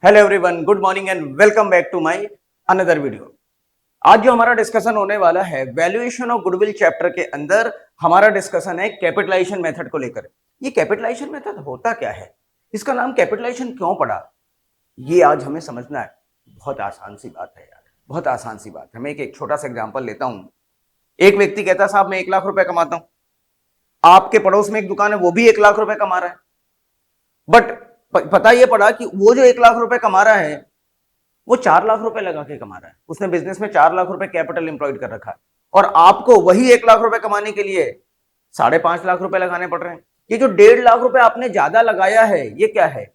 Hello everyone, good morning and welcome back to my another video. आज जो हमारा discussion होने वाला है वैल्यूएशन ऑफ गुडविल चैप्टर के अंदर हमारा डिस्कशन है कैपिटलाइजेशन मेथड को लेकर। ये कैपिटलाइजेशन मेथड होता क्या है, इसका नाम कैपिटलाइजेशन क्यों पड़ा, ये आज हमें समझना है। बहुत आसान सी बात है यार, बहुत आसान सी बात है। मैं एक छोटा सा एग्जाम्पल लेता हूं। एक व्यक्ति कहता है साहब मैं 1 लाख रुपए कमाता हूं। आपके पड़ोस में एक दुकान है, वो भी 1 लाख रुपए कमा रहा है। बट पता ये पड़ा कि वो जो 1 लाख रुपए कमा रहा है वो 4 लाख रुपए लगा के कमा रहा है। उसने बिजनेस में 4 लाख रुपए कैपिटल इंप्लॉयड कर रखा है और आपको वही 1 लाख रुपए कमाने के लिए 5.5 लाख रुपए लगाने पड़ रहे हैं। ये जो 1.5 लाख रुपए आपने ज्यादा लगाया है ये क्या है,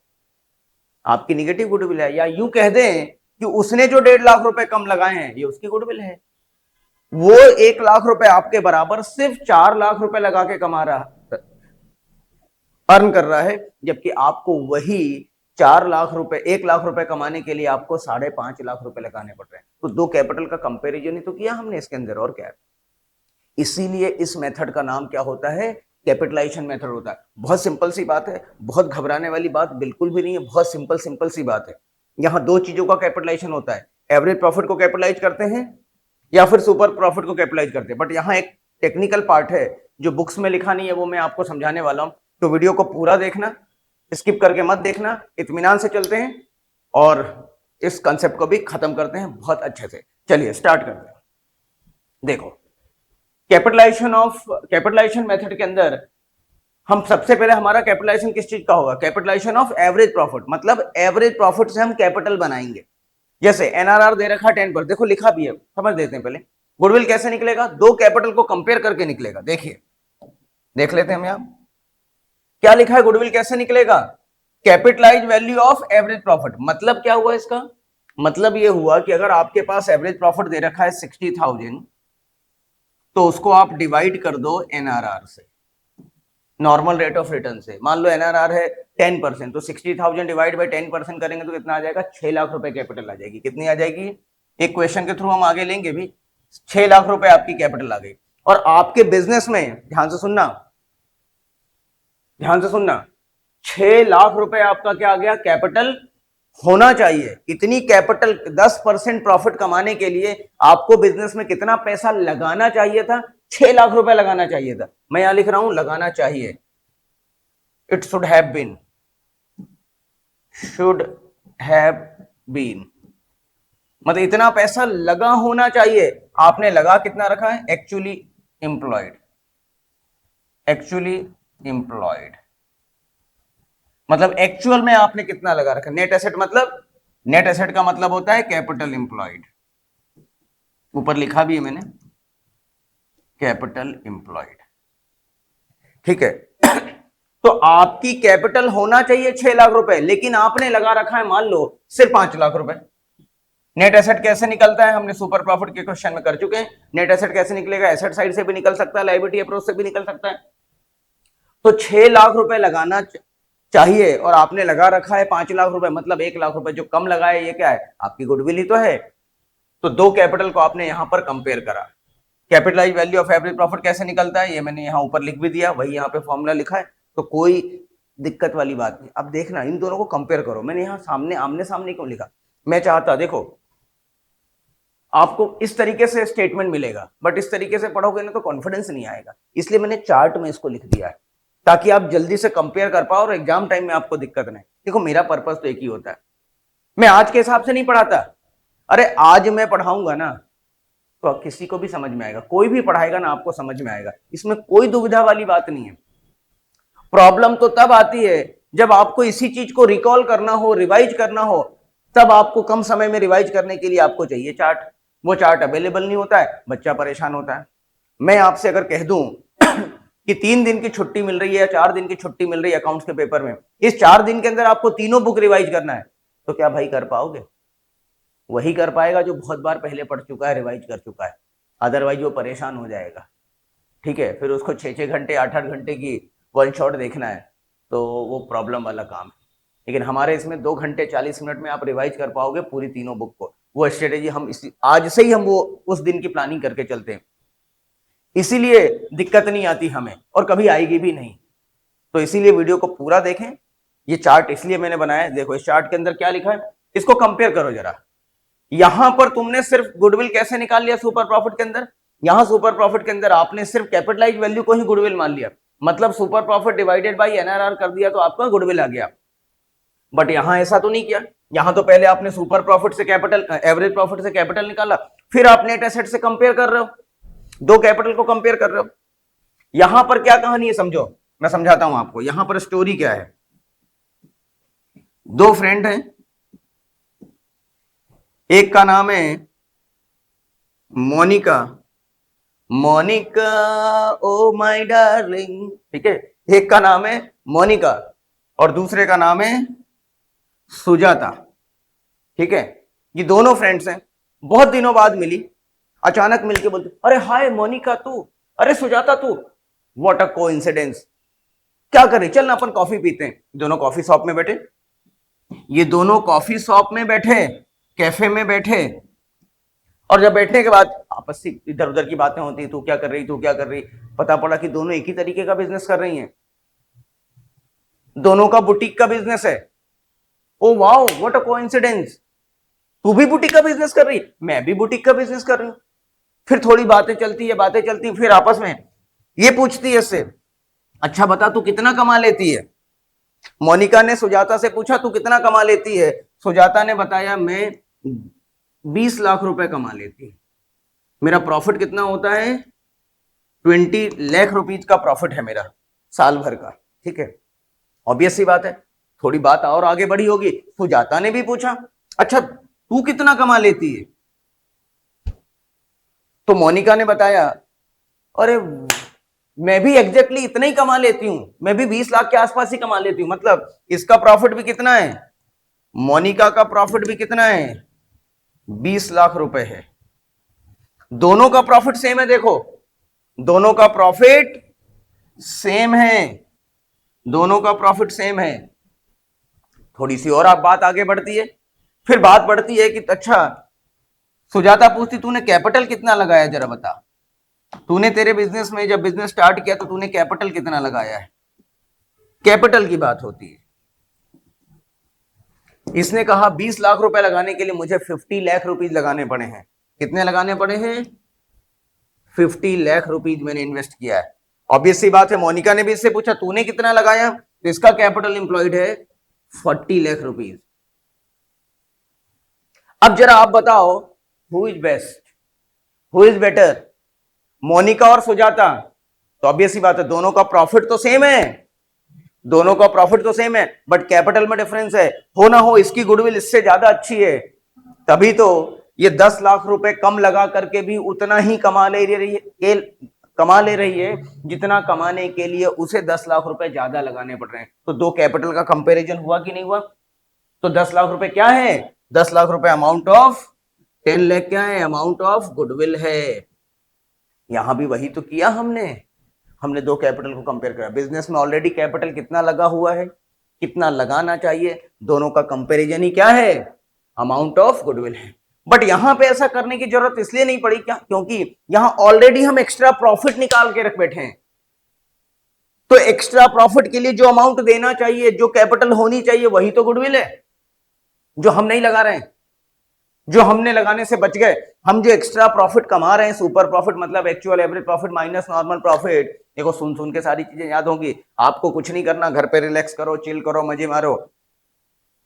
आपकी निगेटिव गुडविल है, या यूं कह दें कि उसने जो 1.5 लाख रुपए कम लगाए हैं ये उसकी गुडविल है। वो 1 लाख रुपए आपके बराबर सिर्फ 4 लाख रुपए लगा के कमा रहा, अर्न कर रहा है, जबकि आपको वही 4 लाख रुपए 1 लाख रुपए कमाने के लिए आपको 5.5 लाख रुपए लगाने पड़ रहे हैं। तो दो कैपिटल का कंपैरिजन ही तो किया हमने इसके अंदर, और क्या है। इसीलिए इस मेथड का नाम क्या होता है, कैपिटलाइजेशन मेथड होता है। बहुत सिंपल सी बात है, बहुत घबराने वाली बात बिल्कुल भी नहीं है, बहुत सिंपल सी बात है। यहां दो चीजों का कैपिटलाइजेशन होता है, एवरेज प्रॉफिट को कैपिटलाइज करते हैं या फिर सुपर प्रॉफिट को कैपिटलाइज करते हैं। बट यहाँ एक टेक्निकल पार्ट है जो बुक्स में लिखा नहीं है, वो मैं आपको समझाने वाला हूं। तो वीडियो को पूरा देखना, स्किप करके मत देखना, इत्मीनान से चलते हैं और इस कंसेप्ट को भी खत्म करते हैं बहुत अच्छे से। चलिए स्टार्ट करते हैं। देखो कैपिटलाइजेशन मेथड के अंदर हम सबसे पहले हमारा कैपिटलाइजेशन किस चीज का होगा, कैपिटलाइजेशन ऑफ एवरेज प्रॉफिट। मतलब एवरेज प्रॉफिट से हम कैपिटल बनाएंगे। जैसे एनआरआर दे रखा 10%, देखो लिखा भी है, समझ देते हैं पहले। गुडविल कैसे निकलेगा, दो कैपिटल को कंपेयर करके निकलेगा। देखिए देख लेते हैं हम यहां क्या लिखा है, गुडविल कैसे निकलेगा, capitalise value of average profit. मतलब क्या हुआ इसका, मतलब ये हुआ कि अगर आपके पास एवरेज प्रॉफिट दे रखा है 60,000, तो उसको आप डिवाइड कर दो एनआरआर से, नॉर्मल रेट ऑफ रिटर्न से। मान लो एनआरआर है 10%, तो 60,000 डिवाइड बाई 10% करेंगे तो कितना आ जाएगा, 6 लाख रुपए कैपिटल आ जाएगी। कितनी आ जाएगी, एक क्वेश्चन के थ्रू हम आगे लेंगे भी। 6 लाख रुपए आपकी कैपिटल आ गई। और आपके बिजनेस में ध्यान से सुनना, ध्यान से सुनना, 6 लाख रुपए आपका क्या आ गया, कैपिटल होना चाहिए। इतनी कैपिटल 10% प्रॉफिट कमाने के लिए आपको बिजनेस में कितना पैसा लगाना चाहिए था, 6 लाख रुपए लगाना चाहिए था। मैं यहां लिख रहा हूं लगाना चाहिए, it should have been, should have been, मतलब इतना पैसा लगा होना चाहिए। आपने लगा कितना रखा है, एक्चुअली एम्प्लॉयड, एक्चुअली एम्प्लॉयड मतलब एक्चुअल में आपने कितना लगा रखा। नेट एसेट मतलब, नेट एसेट का मतलब होता है कैपिटल एम्प्लॉयड, ऊपर लिखा भी है मैंने, कैपिटल एम्प्लॉयड, ठीक है। तो आपकी कैपिटल होना चाहिए 6 लाख रुपए, लेकिन आपने लगा रखा है मान लो सिर्फ 5 लाख रुपए। नेट एसेट कैसे निकलता है, हमने सुपर प्रॉफिट के क्वेश्चन में कर चुके हैं। नेट एसेट कैसे निकलेगा, एसेट साइड से भी निकल सकता है, लायबिलिटी अप्रोच से भी निकल सकता है। तो 6 लाख रुपए लगाना चाहिए और आपने लगा रखा है 5 लाख रुपए, मतलब 1 लाख रुपए जो कम लगाए, ये क्या है, आपकी गुडविल ही तो है। तो दो कैपिटल को आपने यहां पर कंपेयर करा। Capitalise value of average profit कैसे निकलता है, ये मैंने यहां ऊपर लिख भी दिया, वही यहां पे फॉर्मूला लिखा है, तो कोई दिक्कत वाली बात नहीं। अब देखना इन दोनों को कंपेयर करो। मैंने यहां सामने आमने सामने क्यों लिखा, मैं चाहता, देखो आपको इस तरीके से स्टेटमेंट मिलेगा, बट इस तरीके से पढ़ोगे ना तो कॉन्फिडेंस नहीं आएगा, इसलिए मैंने चार्ट में इसको लिख दिया है ताकि आप जल्दी से कंपेयर कर पाओ और एग्जाम टाइम में आपको दिक्कत नहीं। देखो मेरा पर्पस तो एक ही होता है, मैं आज के हिसाब से नहीं पढ़ाता। अरे आज मैं पढ़ाऊंगा ना तो किसी को भी समझ में आएगा, कोई भी पढ़ाएगा ना आपको समझ में आएगा, इसमें कोई दुविधा वाली बात नहीं है। प्रॉब्लम तो तब आती है जब आपको इसी चीज को रिकॉल करना हो, रिवाइज करना हो, तब आपको कम समय में रिवाइज करने के लिए आपको चाहिए चार्ट। वो चार्ट अवेलेबल नहीं होता है, बच्चा परेशान होता है। मैं आपसे अगर कह दूं कि 3 दिन की छुट्टी मिल रही है या 4 दिन की छुट्टी मिल रही है अकाउंट्स के पेपर में, इस 4 दिन के अंदर आपको तीनों बुक रिवाइज करना है, तो क्या भाई कर पाओगे, वही कर पाएगा जो बहुत बार पहले पढ़ चुका है, रिवाइज कर चुका है, अदरवाइज वो परेशान हो जाएगा। ठीक है, फिर उसको 6-6 घंटे 8-8 घंटे की वन शॉट देखना है, तो वो प्रॉब्लम वाला काम है। लेकिन हमारे इसमें 2 घंटे 40 मिनट में आप रिवाइज कर पाओगे पूरी तीनों बुक को। वो स्ट्रेटेजी हम आज से ही हम वो उस दिन की प्लानिंग करके चलते हैं, इसीलिए दिक्कत नहीं आती हमें और कभी आएगी भी नहीं। तो इसीलिए वीडियो को पूरा देखें, ये चार्ट इसलिए मैंने बनाया है, देखो इस चार्ट के अंदर क्या लिखा है, इसको कंपेयर करो जरा। यहां पर तुमने सिर्फ गुडविल कैसे निकाल लिया सुपर प्रॉफिट के अंदर, यहां सुपर प्रॉफिट के अंदर आपने सिर्फ कैपिटलाइज वैल्यू को ही गुडविल मान लिया, मतलब super profit divided bye NRR कर दिया तो आपका गुडविल आ गया। बट यहां ऐसा तो नहीं किया, यहां तो पहले आपने सुपर प्रॉफिट से कैपिटल, एवरेज प्रॉफिट से कैपिटल निकाला, फिर आप नेट एसेट से कंपेयर कर रहे हो, दो कैपिटल को कंपेयर कर रहे हो। यहां पर क्या कहानी है समझो, मैं समझाता हूं आपको। यहां पर स्टोरी क्या है, दो फ्रेंड हैं, एक का नाम है Monica, Monica oh my darling, ठीक है, एक का नाम है मोनिका और दूसरे का नाम है सुजाता, ठीक है। ये दोनों फ्रेंड्स हैं, बहुत दिनों बाद मिली, अचानक मिलके बोलते अरे हाय मोनिका तू, अरे सुजाता तू, व्हाट अ कोइंसिडेंस, क्या करें चल ना अपन कॉफी पीते हैं। दोनों कॉफी शॉप में बैठे, ये दोनों कॉफी शॉप में बैठे, कैफे में बैठे, और जब बैठने के बाद आपस में इधर उधर की बातें होती, तू क्या कर रही, तू क्या कर रही, पता पड़ा कि दोनों एक ही तरीके का बिजनेस कर रही हैं, दोनों का बुटीक का बिजनेस है। Oh wow what a coincidence, तू भी बुटीक का बिजनेस कर रही, मैं भी बुटीक का बिजनेस कर रही हूं। फिर थोड़ी बातें चलती है, बातें चलती, फिर आपस में ये पूछती है इससे, अच्छा बता तू कितना कमा लेती है। मोनिका ने सुजाता से पूछा तू कितना कमा लेती है, सुजाता ने बताया मैं 20 लाख रुपए कमा लेती हूं, मेरा प्रॉफिट कितना होता है, 20 लाख रुपीज का प्रॉफिट है मेरा साल भर का, ठीक है। ऑब्वियस सी बात है, थोड़ी बात और आगे बढ़ी होगी, सुजाता ने भी पूछा अच्छा तू कितना कमा लेती है, तो मोनिका ने बताया अरे मैं भी एग्जैक्टली इतना ही कमा लेती हूं, मैं भी 20 लाख के आसपास ही कमा लेती हूं। मतलब इसका प्रॉफिट भी कितना है, मोनिका का प्रॉफिट भी कितना है, 20 लाख रुपए है। दोनों का प्रॉफिट सेम है, देखो दोनों का प्रॉफिट सेम है, दोनों का प्रॉफिट सेम है। थोड़ी सी और आप बात आगे बढ़ती है, फिर बात बढ़ती है कि अच्छा सुजाता पूछती तूने कैपिटल कितना लगाया जरा बता, तूने तेरे बिजनेस में जब बिजनेस स्टार्ट किया तो तूने कैपिटल कितना लगाया है, कैपिटल की बात होती है। इसने कहा 20 लाख रुपए लगाने के लिए मुझे 50 लाख रुपीज लगाने पड़े हैं। कितने लगाने पड़े हैं, 50 लाख रुपीज मैंने इन्वेस्ट किया है। ऑब्वियस सी बात है, मोनिका ने भी इससे पूछा तूने कितना लगाया, तो इसका कैपिटल इंप्लॉयड है 40 लाख रुपीज। अब जरा आप बताओ who is best, who is better, Monica और सुजाता। तो ऑब्वियस सी बात है दोनों का प्रॉफिट तो सेम है, दोनों का प्रॉफिट तो सेम है, बट कैपिटल में डिफरेंस है। हो ना हो इसकी गुडविल इससे ज्यादा अच्छी है, तभी तो ये 10 लाख रुपए कम लगा करके भी उतना ही कमा ले रही है जितना कमाने के लिए उसे 10 लाख रुपए ज्यादा लगाने पड़ रहे हैं। तो दो कैपिटल का कंपैरिजन हुआ कि नहीं हुआ। तो 10 लाख रुपए क्या है, 10 लाख रुपए अमाउंट ऑफ 10 लाख क्या है, अमाउंट ऑफ गुडविल है। यहां भी वही तो किया हमने, हमने दो कैपिटल को कंपेयर करा। बिजनेस में ऑलरेडी कैपिटल कितना लगा हुआ है, कितना लगाना चाहिए, दोनों का कंपैरिजन ही क्या है, अमाउंट ऑफ गुडविल है। बट यहां पे ऐसा करने की जरूरत इसलिए नहीं पड़ी क्या, क्योंकि यहां ऑलरेडी हम एक्स्ट्रा प्रॉफिट निकाल के रख बैठे हैं। तो एक्स्ट्रा प्रॉफिट के लिए जो अमाउंट देना चाहिए, जो कैपिटल होनी चाहिए, वही तो गुडविल है, जो हम नहीं लगा रहे हैं, जो हमने लगाने से बच गए। हम जो एक्स्ट्रा प्रॉफिट कमा रहे हैं, सुपर प्रॉफिट मतलब actual average profit minus normal profit. देखो सुन सुन के सारी चीजें याद होंगी, आपको कुछ नहीं करना, घर पे रिलैक्स करो, चिल करो, मजे मारो,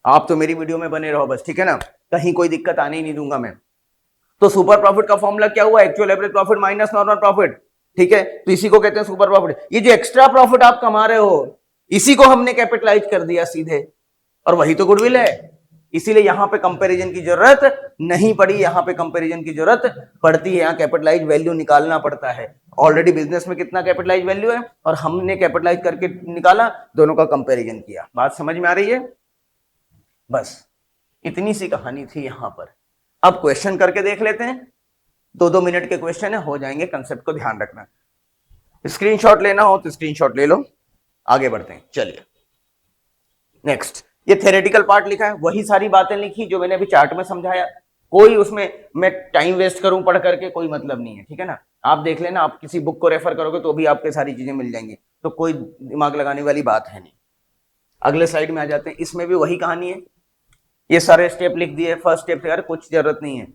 आप तो मेरी वीडियो में बने रहो बस, ठीक है ना, कहीं कोई दिक्कत आने ही नहीं दूंगा मैं। तो सुपर प्रॉफिट का फॉर्मूला क्या हुआ, actual average profit minus normal profit, ठीक है। तो इसी को कहते हैं सुपर प्रॉफिट। ये जो एक्स्ट्रा प्रॉफिट आप कमा रहे हो, इसी को हमने कैपिटलाइज कर दिया सीधे, और वही तो गुडविल है। इसीलिए यहां पे कंपैरिजन की जरूरत नहीं पड़ी, यहां पे कंपैरिजन की जरूरत पड़ती है, यहां कैपिटलाइज वैल्यू निकालना पड़ता है। ऑलरेडी बिजनेस में कितना कैपिटलाइज वैल्यू है और हमने कैपिटलाइज करके निकाला, दोनों का कंपैरिजन किया। बात समझ में आ रही है, बस इतनी सी कहानी थी यहां पर। अब क्वेश्चन करके देख लेते हैं, 2-2 मिनट के क्वेश्चन है, हो जाएंगे, कंसेप्ट को ध्यान रखना। स्क्रीनशॉट लेना हो तो स्क्रीनशॉट ले लो, आगे बढ़ते हैं। चलिए नेक्स्ट, ये थ्योरेटिकल पार्ट लिखा है, वही सारी बातें लिखी जो मैंने अभी चार्ट में समझाया। कोई उसमें मैं टाइम वेस्ट करूं पढ़ करके, कोई मतलब नहीं है, ठीक है ना। आप देख लेना, आप किसी बुक को रेफर करोगे तो भी आपके सारी चीजें मिल जाएंगी, तो कोई दिमाग लगाने वाली बात है नहीं। अगले स्लाइड में आ जाते हैं, इसमें भी वही कहानी है, ये सारे स्टेप लिख दिए, फर्स्ट स्टेप से यार कुछ जरूरत नहीं है,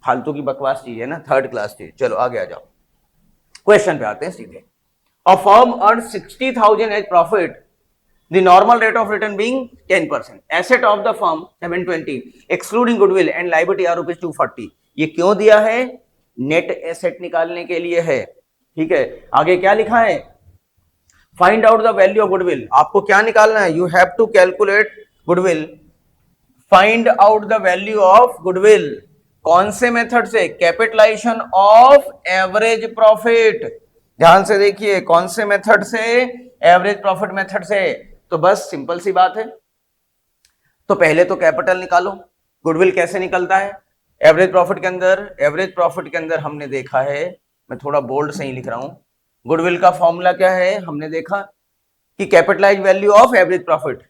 फालतू की बकवास चीज है ना, थर्ड क्लास चीज। चलो आगे आ जाओ, क्वेश्चन पे आते हैं सीधे। A firm earn 60,000 as profit, the normal rate of return being 10%, asset of the firm 720 excluding goodwill and liability are rupees 240। ये क्यों दिया है? नेट एसेट निकालने के लिए है, ठीक है। आगे क्या लिखा है? Find out the value of goodwill, आपको क्या निकालना है? You have to calculate goodwill, find out the value of goodwill. कौन से मेथड से? Capitalisation of average profit. ध्यान से देखिए, कौन से मेथड से? एवरेज प्रॉफिट मेथड से। तो बस सिंपल सी बात है, तो पहले तो कैपिटल निकालो। गुडविल कैसे निकलता है? एवरेज प्रॉफिट के अंदर, एवरेज प्रॉफिट के अंदर हमने देखा है, मैं थोड़ा बोल्ड से ही लिख रहा हूं, गुडविल का फॉर्मूला क्या है? हमने देखा कि capitalise value of average profit,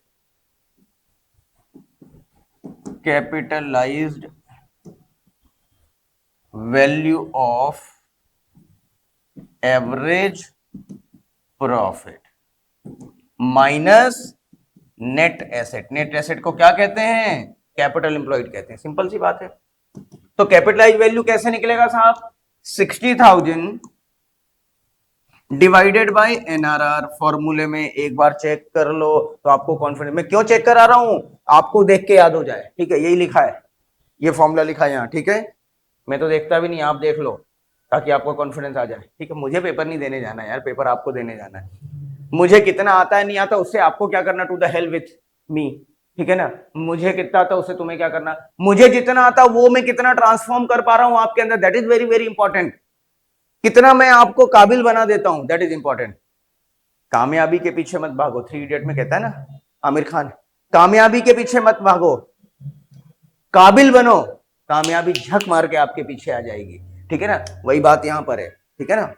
capitalised value of average profit minus net asset. Net asset को क्या कहते हैं? कैपिटल एम्प्लॉयड कहते हैं, सिंपल सी बात है। तो कैपिटलाइज वैल्यू कैसे निकलेगा साहब? 60,000 डिवाइडेड बाय एनआरआर। फॉर्मूले में एक बार चेक कर लो तो आपको कॉन्फिडेंस। मैं क्यों चेक करा रहा हूं? आपको देख के याद हो जाए, ठीक है, यही लिखा है, ये फॉर्मूला लिखा है यहाँ, ठीक है। मैं तो देखता भी नहीं, आप देख लो ताकि आपको कॉन्फिडेंस आ जाए, ठीक है। मुझे पेपर नहीं देने जाना यार, पेपर आपको देने जाना है। मुझे कितना आता है नहीं आता उससे आपको क्या करना, to the hell with me, ठीक है ना। मुझे कितना आता उससे तुम्हें क्या करना, मुझे जितना आता वो मैं कितना ट्रांसफॉर्म कर पा रहा हूं आपके अंदर, that is very very important. कितना मैं आपको काबिल बना देता हूं, दैट इज इंपॉर्टेंट। कामयाबी के पीछे मत भागो, 3 इडियट में कहता है ना आमिर खान, कामयाबी के पीछे मत भागो, काबिल बनो, कामयाबी झक मार के आपके पीछे आ जाएगी, ठीक है ना। वही बात यहां पर है, ठीक है ना।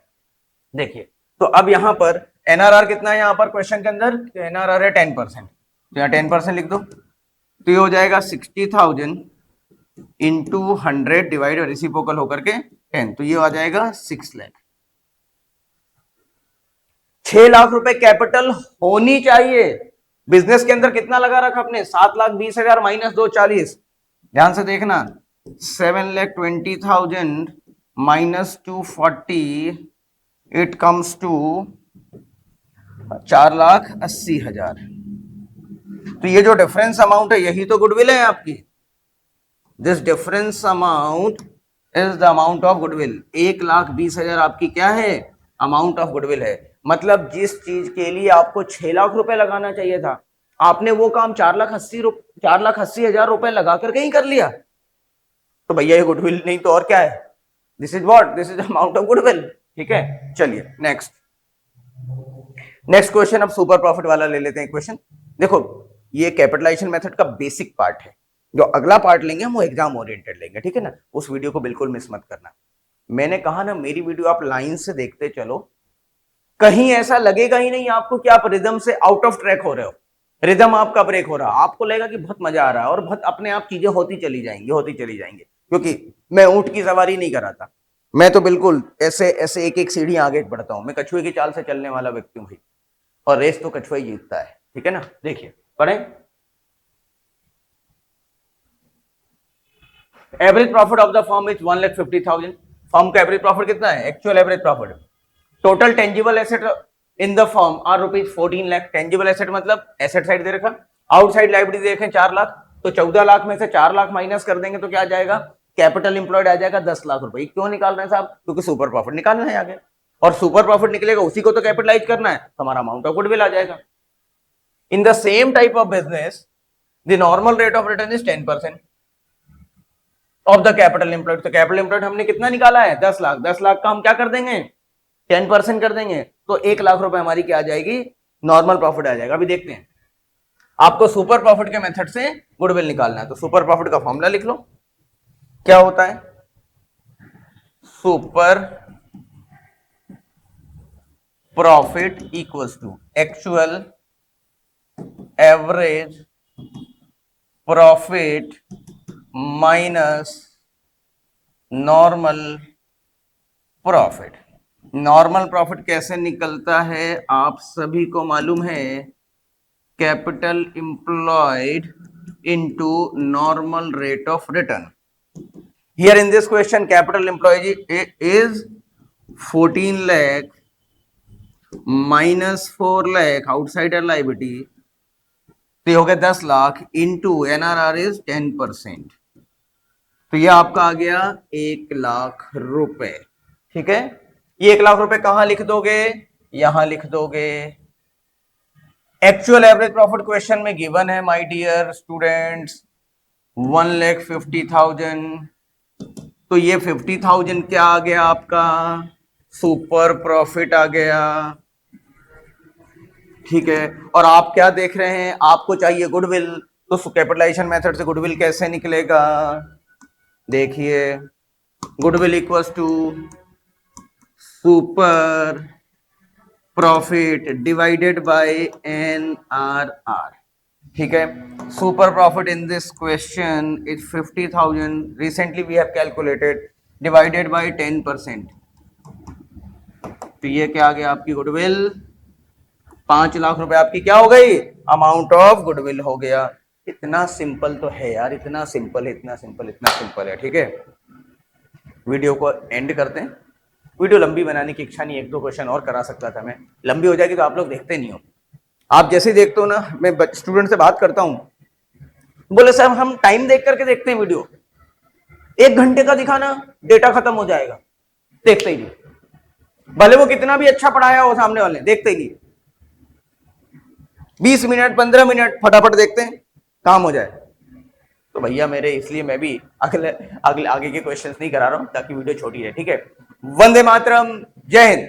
देखिए, तो अब यहां पर एनआरआर कितना है? यहां पर क्वेश्चन के अंदर एनआरआर है 10%, तो यहां 10% लिख दो, तो ये हो जाएगा 60,000 इंटू 100 डिवाइड रेसिप्रोकल होकर के 10, तो ये आ जाएगा 6 लाख। 6 लाख रुपए कैपिटल होनी चाहिए। बिजनेस के अंदर कितना लगा रखा आपने? 7,20,000 माइनस 240। ध्यान से देखना, 7,20,000 माइनस 240, इट कम्स टू 4,80,000। तो ये जो डिफरेंस अमाउंट है यही तो गुडविल है आपकी। This difference amount is the amount of goodwill. 1,20,000 आपकी क्या है? अमाउंट ऑफ गुडविल है। मतलब जिस चीज के लिए आपको 6 लाख रुपए लगाना चाहिए था, आपने वो काम 4,80,000 रुपए लगाकर कहीं कर लिया, तो भैया ये गुडविल नहीं तो और क्या है? This is what? This is amount of goodwill, ठीक है। चलिए नेक्स्ट क्वेश्चन, अब सुपर प्रॉफिट वाला ले लेते हैं क्वेश्चन। देखो, ये कैपिटलाइजेशन मेथड का बेसिक पार्ट है, जो अगला पार्ट लेंगे हम वो एग्जाम ओरिएंटेड लेंगे, ठीक है ना। उस वीडियो को बिल्कुल मिस मत करना। मैंने कहा ना, मेरी वीडियो आप लाइन से देखते चलो, कहीं ऐसा लगेगा ही नहीं आपको कि आप रिदम से आउट ऑफ ट्रैक हो रहे हो, रिदम आपका ब्रेक हो रहा है। आपको लगेगा कि बहुत मजा आ रहा है और बहुत अपने आप चीजें होती चली जाएंगी। क्योंकि मैं ऊंट की सवारी नहीं कराता, मैं तो बिल्कुल ऐसे ऐसे एक एक सीढ़ी आगे बढ़ता हूं। मैं कछुए की चाल से चलने वाला व्यक्ति हूं भाई, और रेस तो कछुआ ही जीतता है, ठीक है ना। देखिए पढ़े, average profit of the firm is 1,50,000। Firm का एवरेज प्रॉफिट कितना है? Actual average profit. Total tangible asset in the firm are rupees 14 lakh. Tangible asset मतलब एसेट साइड दे रखा, आउटसाइड लायबिलिटी देखें 4 लाख, तो 14 लाख में से 4 लाख माइनस कर देंगे तो क्या आ जाएगा? कैपिटल इंप्लॉयड आ जाएगा 10 लाख रुपए। क्यों निकाल रहे हैं साहब? क्योंकि सुपर प्रॉफिट निकालना है आगे, और सुपर प्रॉफिट निकलेगा उसी को तो कैपिटलाइज करना है, हमारा अमाउंट ऑफ गुडविल आ जाएगा। In the same type of business the normal rate of return is 10% of the capital employed. तो कैपिटल एम्प्लॉयड हमने कितना निकाला है? 10 लाख। 10 लाख का हम क्या कर देंगे? 10% कर देंगे, तो 1 लाख रुपए हमारी क्या आ जाएगी? नॉर्मल प्रॉफिट आ जाएगा। अभी देखते हैं, आपको सुपर प्रॉफिट के मेथड से गुडविल निकालना है, तो सुपर प्रॉफिट का फॉर्मूला लिख लो। क्या होता है? Super profit equals to actual average profit minus normal profit. Normal profit कैसे निकलता है आप सभी को मालूम है, capital employed into normal rate of return. Here in this question, capital employed is 14 lakh minus 4 lakh outsider liability. तो ये हो गया 10 लाख इंटू NRR इज 10%. तो ये आपका आ गया 1 लाख रुपए. ठीक है, ये 1 लाख रुपए कहां लिख दोगे? यहां लिख दोगे. एक्चुअल एवरेज प्रॉफिट क्वेश्चन में गिवन है माय डियर स्टूडेंट्स 1,50,000. तो ये 50,000 क्या आ गया आपका? सुपर प्रॉफिट आ गया. ठीक है, और आप क्या देख रहे हैं? आपको चाहिए गुडविल. तो कैपिटलाइजेशन मेथड से गुडविल कैसे निकलेगा? देखिए, goodwill equals to super profit divided by NRR. ठीक है, super profit in this question is 50,000. Recently we have calculated divided by 10%. तो ये क्या आ गया आपकी गुडविल? 5 लाख रुपए आपकी क्या हो गई? अमाउंट ऑफ गुडविल हो गया. इतना सिंपल तो है यार, इतना सिंपल है, इतना सिंपल, इतना सिंपल है. ठीक है, वीडियो को एंड करते हैं. वीडियो लंबी बनाने की इच्छा नहीं, 1-2 क्वेश्चन और करा सकता था मैं. लंबी हो जाएगी तो आप लोग देखते नहीं हो. आप जैसे देखते हो ना, मैं स्टूडेंट से बात करता हूं, बोले सर हम टाइम देख करके देखते हैं वीडियो. 1 घंटे का दिखाना, डेटा खत्म हो जाएगा. देखते ही नहीं, भले वो कितना भी अच्छा पढ़ाया हो सामने वाले, देखते ही नहीं. 20 मिनट 15 मिनट फटाफट देखते हैं, काम हो जाए. तो भैया मेरे, इसलिए मैं भी आगे के क्वेश्चंस नहीं करा रहा हूं ताकि वीडियो छोटी रहे. ठीक है, वंदे मातरम, जय हिंद.